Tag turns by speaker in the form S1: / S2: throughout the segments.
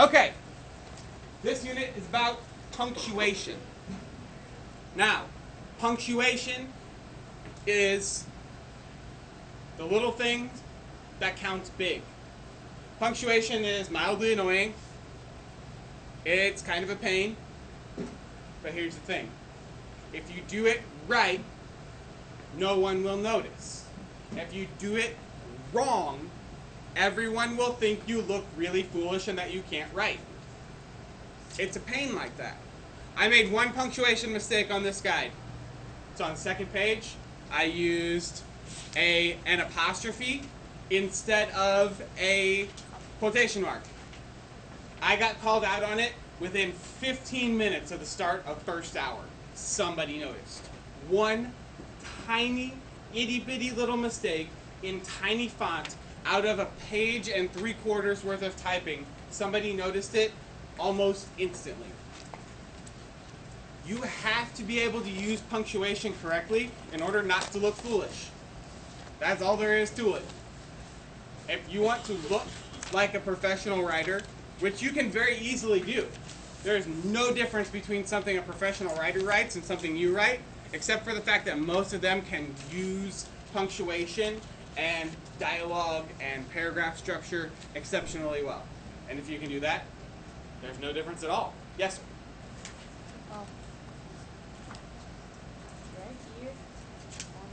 S1: Okay, this unit is about punctuation. Now, punctuation is the little thing that counts big. Punctuation is mildly annoying. It's kind of a pain. But here's the thing. If you do it right, no one will notice. If you do it wrong, everyone will think you look really foolish and that you can't write. It's a pain like that. I made one punctuation mistake on this guide. It's on the second page. I used an apostrophe instead of a quotation mark. I got called out on it within 15 minutes of the start of first hour. Somebody noticed. One tiny, itty-bitty little mistake in tiny font out of a page and 3/4 worth of typing. Somebody noticed it almost instantly. You have to be able to use punctuation correctly in order not to look foolish. That's all there is to it. If you want to look like a professional writer, which you can very easily do, there's no difference between something a professional writer writes and something you write, except for the fact that most of them can use punctuation and dialogue and paragraph structure exceptionally well. And if you can do that, there's no difference at all. Yes, sir?
S2: Right here.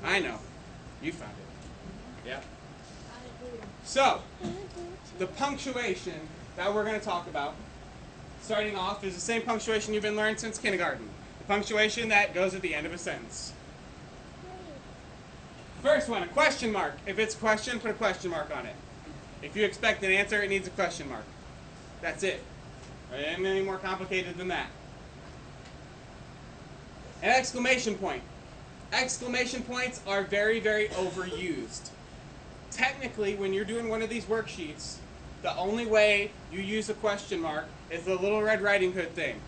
S1: I know. You found it. Yep. So, the punctuation that we're going to talk about, starting off, is the same punctuation you've been learning since kindergarten. The punctuation that goes at the end of a sentence. First one, a question mark. If it's a question, put a question mark on it. If you expect an answer, it needs a question mark. That's it. It ain't any more complicated than that. An exclamation point. Exclamation points are very, very overused. Technically, when you're doing one of these worksheets, the only way you use a question mark is the little Red Riding Hood thing.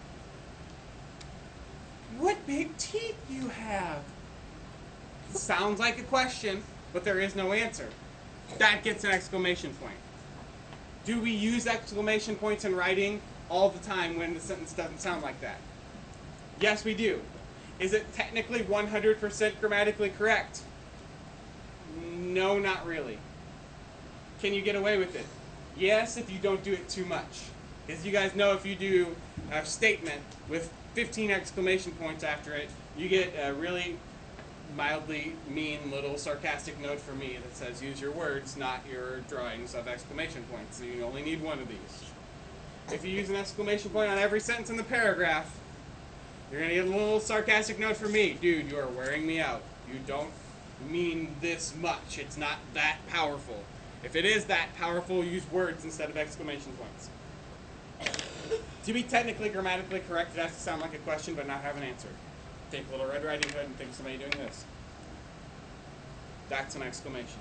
S1: What big teeth you have? Sounds like a question, but there is no answer. That gets an exclamation point. Do we use exclamation points in writing all the time when the sentence doesn't sound like that? Yes, we do. Is it technically 100% grammatically correct? No, not really. Can you get away with it? Yes, if you don't do it too much. As you guys know, if you do a statement with 15 exclamation points after it, you get a really mildly mean little sarcastic note from me that says use your words, not your drawings of exclamation points. So you only need one of these. If you use an exclamation point on every sentence in the paragraph, you're going to get a little sarcastic note from me. Dude, you are wearing me out. You don't mean this much. It's not that powerful. If it is that powerful, use words instead of exclamation points. To be technically grammatically correct, it has to sound like a question but not have an answer. Take a little Red Riding Hood and think of somebody doing this. That's an exclamation.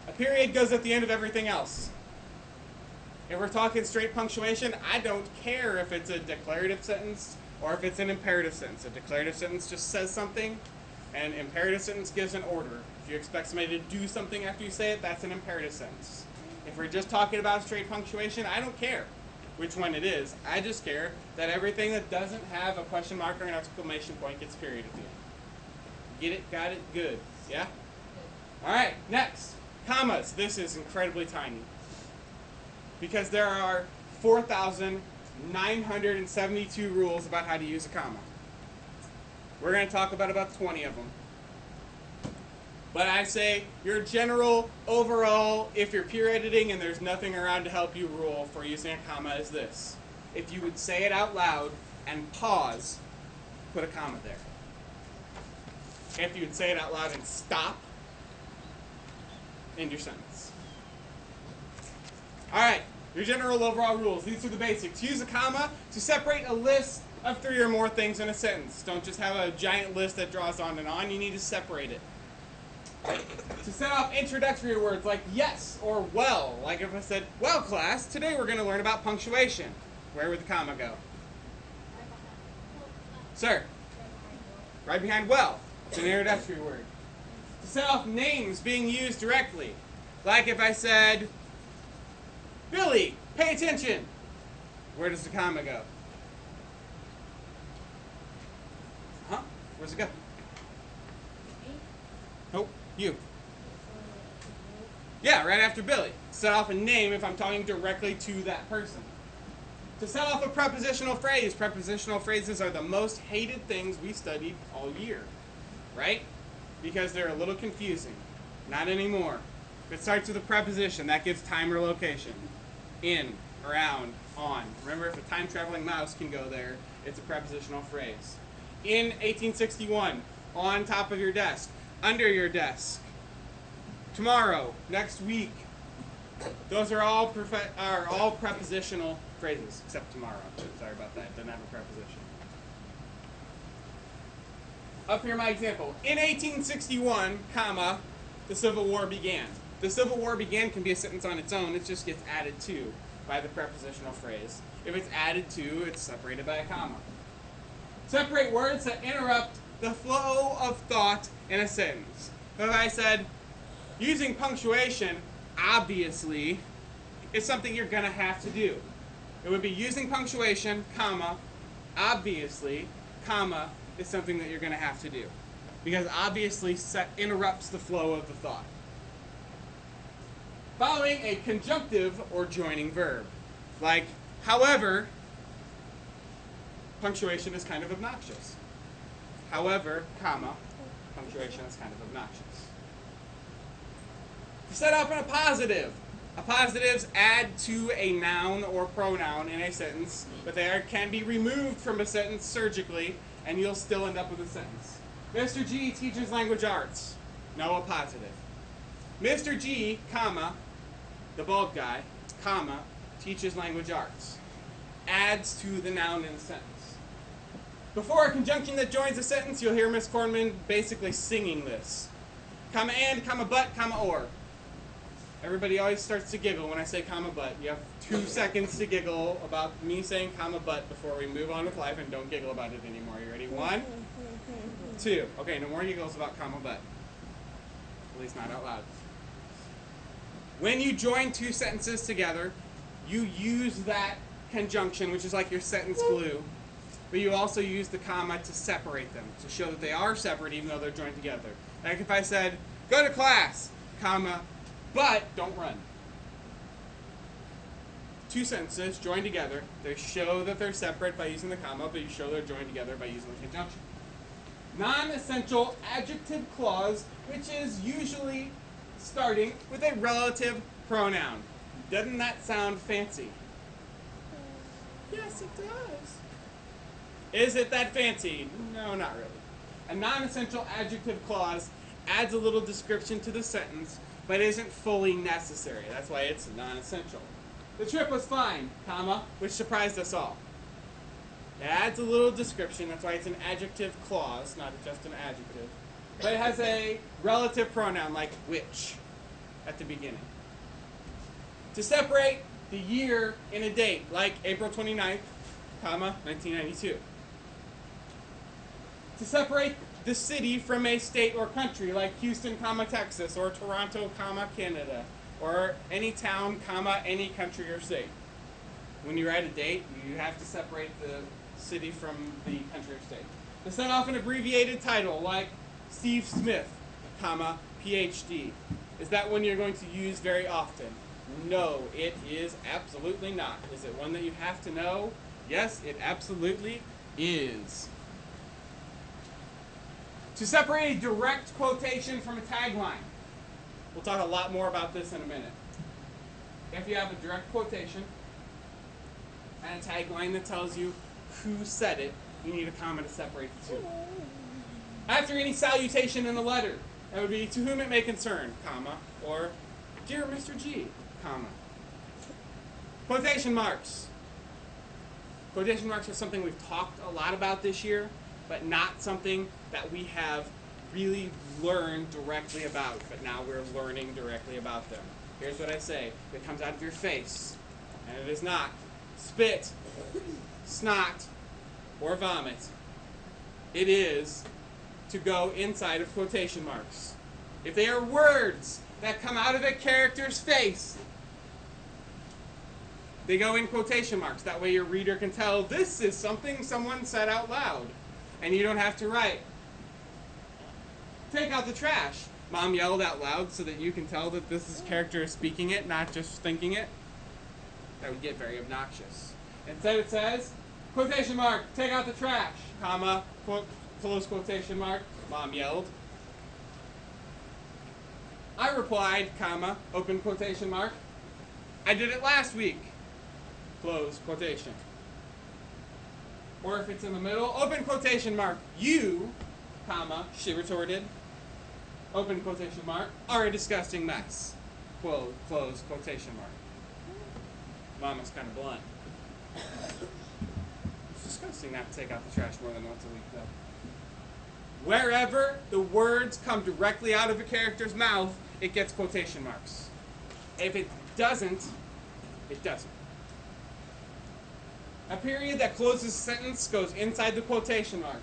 S1: A period goes at the end of everything else. If we're talking straight punctuation, I don't care if it's a declarative sentence or if it's an imperative sentence. A declarative sentence just says something, and an imperative sentence gives an order. If you expect somebody to do something after you say it, that's an imperative sentence. If we're just talking about straight punctuation, I don't care which one it is. I just care that everything that doesn't have a question mark or an exclamation point gets a period at the end. Get it? Got it? Good. Yeah? Alright, next. Commas. This is incredibly tiny. Because there are 4,972 rules about how to use a comma. We're going to talk about 20 of them. But I say your general, overall, if you're peer editing and there's nothing around to help you, rule for using a comma is this. If you would say it out loud and pause, put a comma there. If you would say it out loud and stop, end your sentence. Alright, your general overall rules. These are the basics. Use a comma to separate a list of 3 or more things in a sentence. Don't just have a giant list that draws on and on. You need to separate it. To set off introductory words like yes or well, like if I said, well class, today we're going to learn about punctuation. Where would the comma go? Sir? Right behind well. It's an introductory word. To set off names being used directly, like if I said, Billy, pay attention. Where does the comma go? Huh? Where's it go? Nope, you. Yeah, right after Billy. Set off a name if I'm talking directly to that person. To set off a prepositional phrase, prepositional phrases are the most hated things we studied all year, right? Because they're a little confusing. Not anymore. If it starts with a preposition, that gives time or location. In, around, on. Remember, if a time-traveling mouse can go there, it's a prepositional phrase. In 1861, on top of your desk, under your desk, tomorrow, next week. Those are all prepositional phrases, except tomorrow. Sorry about that. It doesn't have a preposition. Up here, my example. In 1861, comma, the Civil War began. The Civil War began can be a sentence on its own. It just gets added to by the prepositional phrase. If it's added to, it's separated by a comma. Separate words that interrupt the flow of thought in a sentence. So if I said, using punctuation, obviously, is something you're going to have to do. It would be using punctuation, comma, obviously, comma, is something that you're going to have to do. Because obviously interrupts the flow of the thought. Following a conjunctive or joining verb. Like, however, punctuation is kind of obnoxious. However, comma, punctuation is kind of obnoxious. To set up in a positive. Positives add to a noun or pronoun in a sentence, but they can be removed from a sentence surgically, and you'll still end up with a sentence. Mr. G teaches language arts. No, a positive. Mr. G, comma, the bald guy, comma, teaches language arts. Adds to the noun in the sentence. Before a conjunction that joins a sentence, you'll hear Miss Kornman basically singing this. Comma and, comma but, comma or. Everybody always starts to giggle when I say comma but. You have 2 seconds to giggle about me saying comma but before we move on with life, and don't giggle about it anymore. You ready? 1, 2. Okay, no more giggles about comma but. At least not out loud. When you join 2 sentences together, you use that conjunction, which is like your sentence glue, but you also use the comma to separate them, to show that they are separate even though they're joined together. Like if I said, go to class, comma, but don't run. 2 sentences joined together. They show that they're separate by using the comma, but you show they're joined together by using the conjunction. Non-essential adjective clause, which is usually starting with a relative pronoun. Doesn't that sound fancy? Yes, it does. Is it that fancy? No, not really. A non-essential adjective clause adds a little description to the sentence, but isn't fully necessary. That's why it's non-essential. The trip was fine, comma, which surprised us all. It adds a little description. That's why it's an adjective clause, not just an adjective. But it has a relative pronoun like which at the beginning. To separate the year in a date, like April 29th, comma, 1992. To separate the city from a state or country, like Houston, comma, Texas, or Toronto, comma, Canada, or any town, comma, any country or state. When you write a date, you have to separate the city from the country or state. To set off an abbreviated title, like Steve Smith, comma, PhD. Is that one you're going to use very often? No, it is absolutely not. Is it one that you have to know? Yes, it absolutely is. To separate a direct quotation from a tagline. We'll talk a lot more about this in a minute. If you have a direct quotation and a tagline that tells you who said it, you need a comma to separate the two. After any salutation in a letter, that would be to whom it may concern, comma, or dear Mr. G, comma. Quotation marks. Quotation marks are something we've talked a lot about this year, but not something that we have really learned directly about, but now we're learning directly about them. Here's what I say. If it comes out of your face, and it is not spit, snot, or vomit, it is to go inside of quotation marks. If they are words that come out of a character's face, They go in quotation marks. That way your reader can tell this is something someone said out loud. And you don't have to write. Take out the trash. Mom yelled out loud so that you can tell that this character is speaking it, not just thinking it. That would get very obnoxious. Instead it says, quotation mark, take out the trash, comma, close quotation mark, Mom yelled. I replied, comma, open quotation mark, I did it last week, close quotation. Or if it's in the middle, open quotation mark, you, comma, she retorted, open quotation mark, are a disgusting mess, close quotation mark. Mama's kind of blunt. It's disgusting not to take out the trash more than once a week, though. Wherever the words come directly out of a character's mouth, it gets quotation marks. If it doesn't, it doesn't. A period that closes a sentence goes inside the quotation mark.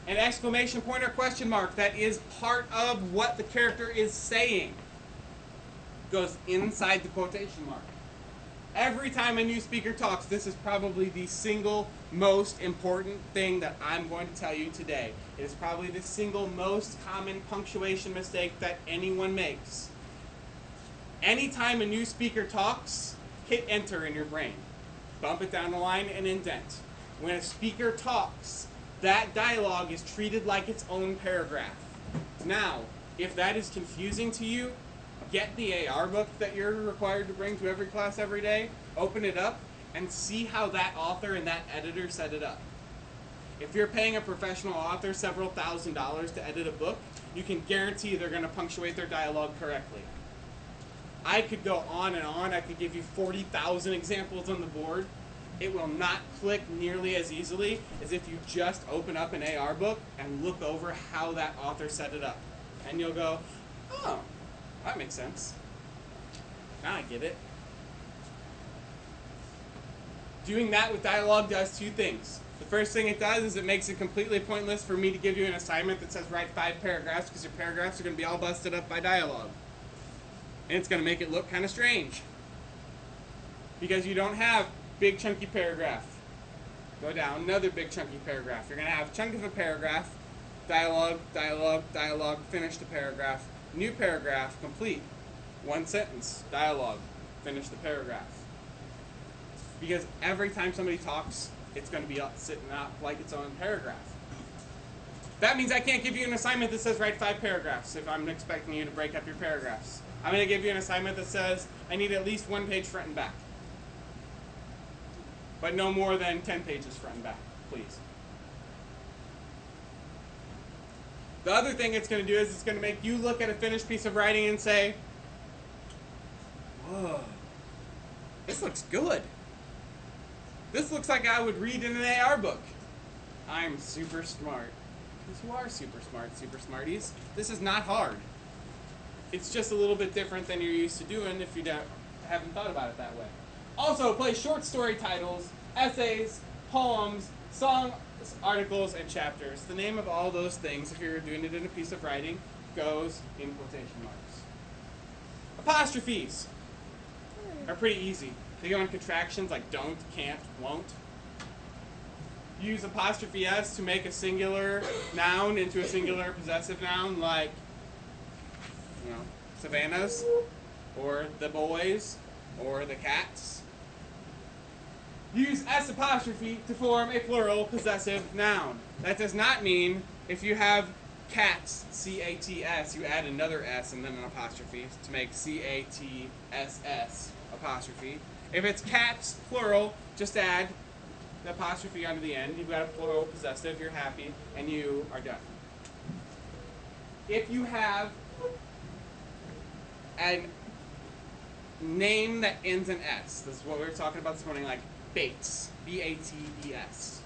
S1: An exclamation point or question mark that is part of what the character is saying goes inside the quotation mark. Every time a new speaker talks, this is probably the single most important thing that I'm going to tell you today. It is probably the single most common punctuation mistake that anyone makes. Anytime a new speaker talks, hit enter in your brain. Bump it down the line and indent. When a speaker talks, that dialogue is treated like its own paragraph. Now, if that is confusing to you, get the AR book that you're required to bring to every class every day, open it up, and see how that author and that editor set it up. If you're paying a professional author several $1,000s to edit a book, you can guarantee they're going to punctuate their dialogue correctly. I could go on and on. I could give you 40,000 examples on the board. It will not click nearly as easily as if you just open up an AR book and look over how that author set it up. And you'll go, oh, that makes sense. Now I get it. Doing that with dialogue does two things. The first thing it does is it makes it completely pointless for me to give you an assignment that says write 5 paragraphs because your paragraphs are going to be all busted up by dialogue. And it's going to make it look kind of strange. Because you don't have big chunky paragraph. Go down, another big chunky paragraph. You're going to have a chunk of a paragraph, dialogue, dialogue, dialogue, finish the paragraph, new paragraph, complete. One sentence, dialogue, finish the paragraph. Because every time somebody talks, it's going to be sitting up like its own paragraph. That means I can't give you an assignment that says write 5 paragraphs if I'm expecting you to break up your paragraphs. I'm going to give you an assignment that says I need at least 1 page front and back. But no more than 10 pages front and back, please. The other thing it's going to do is it's going to make you look at a finished piece of writing and say, whoa, this looks good. This looks like I would read in an AR book. I'm super smart. Because you are super smart, super smarties. This is not hard. It's just a little bit different than you're used to doing if you haven't thought about it that way. Also, play short story titles, essays, poems, song articles, and chapters. The name of all those things, if you're doing it in a piece of writing, goes in quotation marks. Apostrophes are pretty easy. They go in contractions like don't, can't, won't. Use apostrophe S to make a singular noun into a singular possessive noun like, you know, Savannah's, or the boys, or the cats. Use S apostrophe to form a plural possessive noun. That does not mean if you have cats, C-A-T-S, you add another S and then an apostrophe to make C-A-T-S-S apostrophe. If it's cats, plural, just add the apostrophe onto the end. You've got a plural possessive, you're happy, and you are done. If you have a name that ends in S, this is what we were talking about this morning, like Bates, B-A-T-E-S.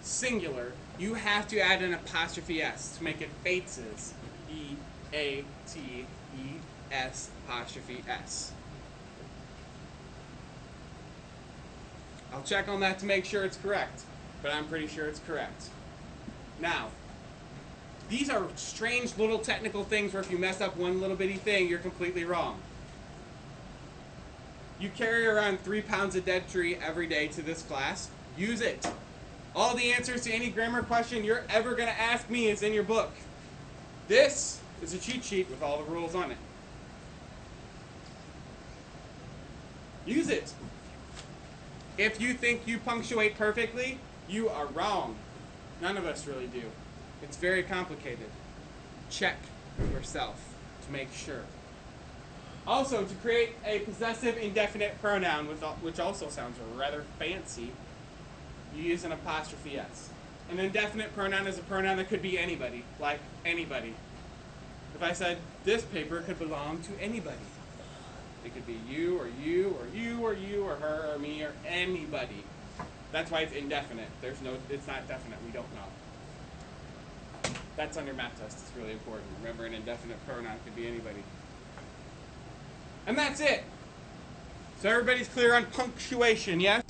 S1: Singular, you have to add an apostrophe S to make it Bates's, B-A-T-E-S apostrophe S. I'll check on that to make sure it's correct, but I'm pretty sure it's correct. Now, these are strange little technical things where if you mess up one little bitty thing, you're completely wrong. You carry around 3 pounds of dead tree every day to this class. Use it. All the answers to any grammar question you're ever going to ask me is in your book. This is a cheat sheet with all the rules on it. Use it. If you think you punctuate perfectly, you are wrong. None of us really do. It's very complicated. Check yourself to make sure. Also, to create a possessive indefinite pronoun, which also sounds rather fancy, you use an apostrophe S. An indefinite pronoun is a pronoun that could be anybody, like anybody. If I said, this paper could belong to anybody. It could be you, or you, or you, or you, or her, or me, or anybody. That's why it's indefinite. It's not definite. We don't know. That's on your math test. It's really important. Remember, an indefinite pronoun could be anybody. And that's it. So everybody's clear on punctuation, yes?